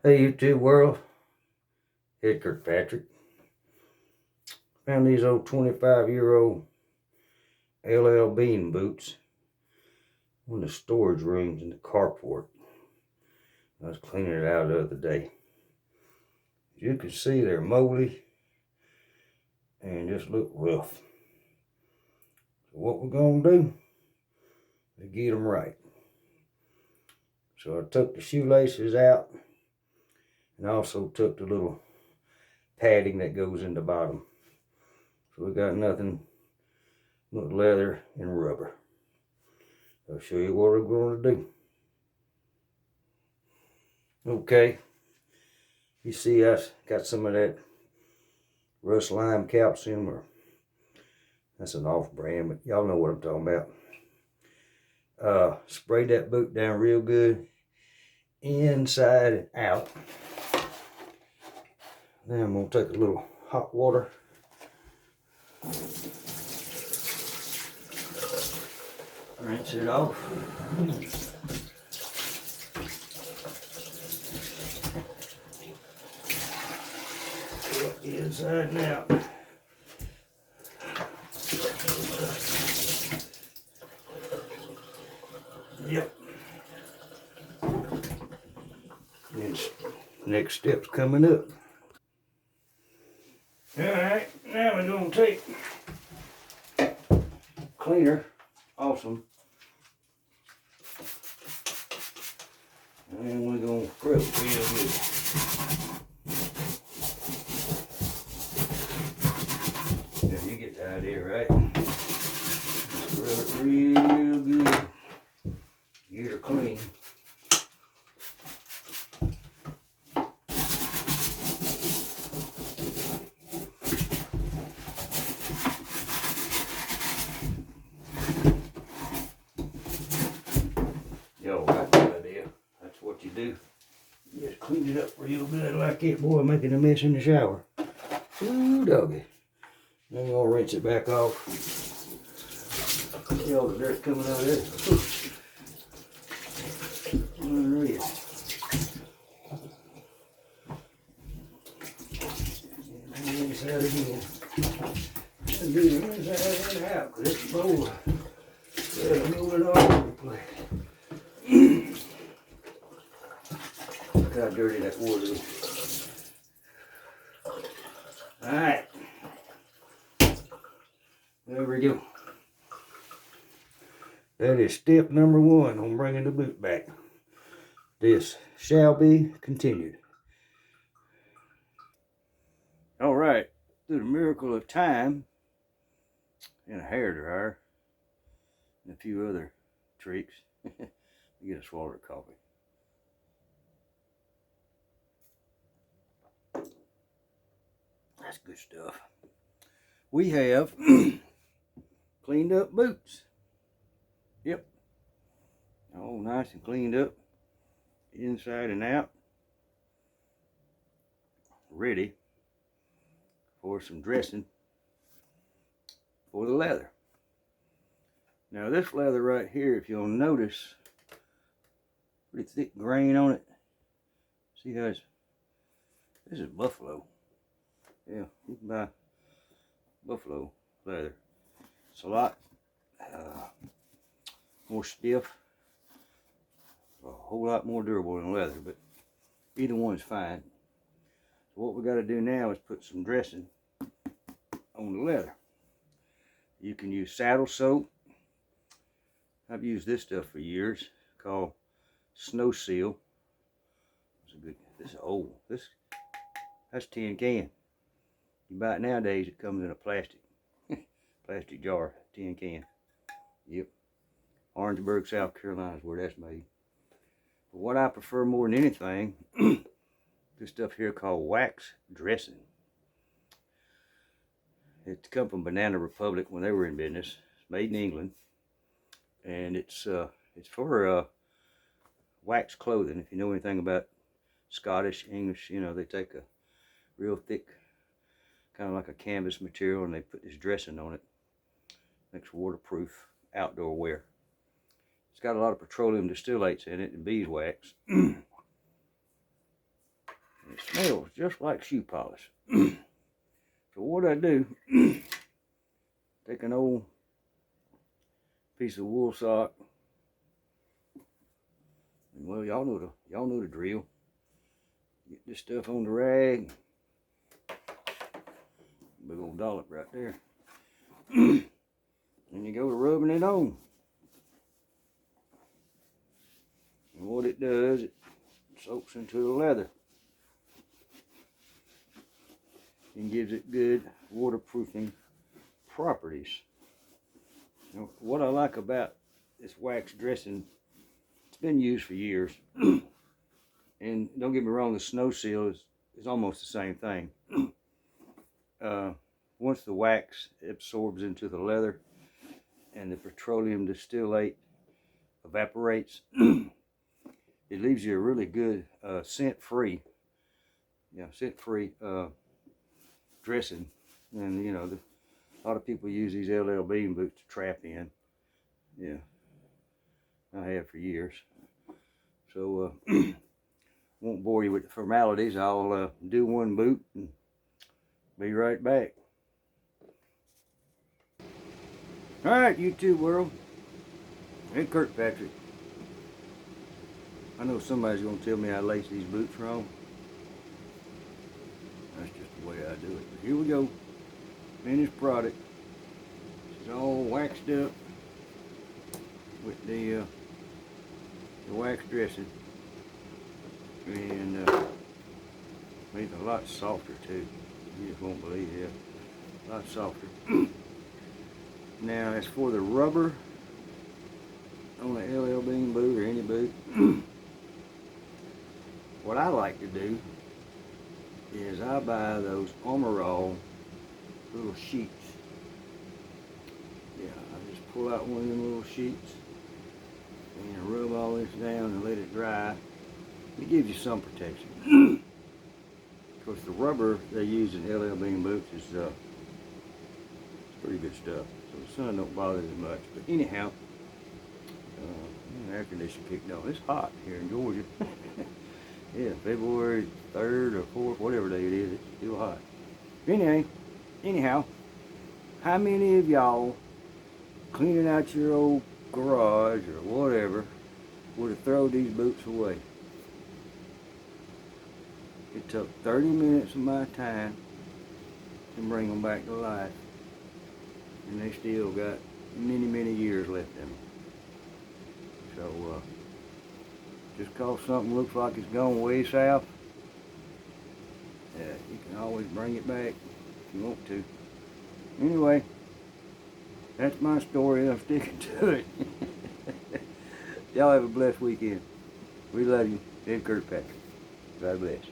Hey YouTube world, it's Kirkpatrick. Found these old 25-year-old LL Bean boots in the storage rooms in the carport. I was cleaning it out the other day. As you can see, they're moldy and just look rough. So what we're gonna do is get them right. So I took the shoelaces out and also took the little padding that goes in the bottom. So we got nothing but leather and rubber. I'll show you what we're going to do. Okay, you see I got some of that Rust Lime Calcium, or that's an off brand, but y'all know what I'm talking about. Spray that boot down real good, inside and out. Then I'm going to take a little hot water. Rinse it off. Inside and out. Yep. And next step's coming up. Alright, now we're going to take cleaner, awesome, and we're going to scrub it real good. Yeah, you get the idea, right? Scrub it real good. Get her clean. Yo, got the idea. That's what you do. You just clean it up real good like that boy making a mess in the shower. Ooh, doggy. Then you're gonna rinse it back off. See all the dirt coming out of there. Unreal. And inside again. And do the inside and out, because it's bowl. Yeah, moving all over the place. Look how dirty that wood is. Alright. There we go. That is step number one on bringing the boot back. This shall be continued. Alright, through the miracle of time and a hairdryer and a few other tricks, you get a swallow of coffee. That's good stuff. We have cleaned up boots. Yep. All nice and cleaned up, inside and out. Ready for some dressing for the leather. Now this leather right here, if you'll notice, pretty thick grain on it. See how it's, this is buffalo. Yeah, you can buy buffalo leather. It's a lot more stiff, a whole lot more durable than leather, but either one is fine. So what we got to do now is put some dressing on the leather. You can use saddle soap. I've used this stuff for years, called Snow Seal. This is old. That's tin can. You buy it nowadays, it comes in a plastic jar, tin can. Yep. Orangeburg, South Carolina is where that's made. But what I prefer more than anything, this stuff here called wax dressing. It come from Banana Republic when they were in business. It's made in England, and it's for wax clothing. If you know anything about Scottish, English, you know, they take a real thick, kind of like a canvas material, and they put this dressing on it. Makes waterproof outdoor wear. It's got a lot of petroleum distillates in it and beeswax. It smells just like shoe polish. So what I do, take an old piece of wool sock, and well, y'all know the drill. Get this stuff on the rag. Big old dollop right there. And you go to rubbing it on. And what it does, it soaks into the leather and gives it good waterproofing properties. Now, what I like about this wax dressing, it's been used for years. And don't get me wrong, the snow seal is almost the same thing. Once the wax absorbs into the leather and the petroleum distillate evaporates, it leaves you a really good scent-free, scent-free dressing. And you know, a lot of people use these LL Bean boots to trap in. Yeah, I have for years. So won't bore you with the formalities. I'll do one boot and be right back. Alright, YouTube world. Hey, Kirkpatrick. I know somebody's going to tell me I lace these boots wrong. That's just the way I do it. But here we go. Finished product. It's all waxed up with the wax dressing. And made it a lot softer too. You just won't believe it. A lot softer. Now as for the rubber on the LL Bean boot or any boot, what I like to do is I buy those Armor All little sheets. Yeah, I just pull out one of them little sheets and rub all this down and let it dry. It gives you some protection. Of course, the rubber they use in LL Bean boots is it's pretty good stuff. So the sun don't bother it as much. But anyhow, the air conditioner kicked on. It's hot here in Georgia. Yeah, February 3rd or 4th, whatever day it is, it's still hot. Anyhow, how many of y'all cleaning out your old garage or whatever would have thrown these boots away? It took 30 minutes of my time to bring them back to life. And they still got many, many years left in them. So, just cause something looks like it's gone way south, you can always bring it back if you want to. Anyway, that's my story. I'm sticking to it. Y'all have a blessed weekend. We love you. Ed Kirkpatrick. God bless.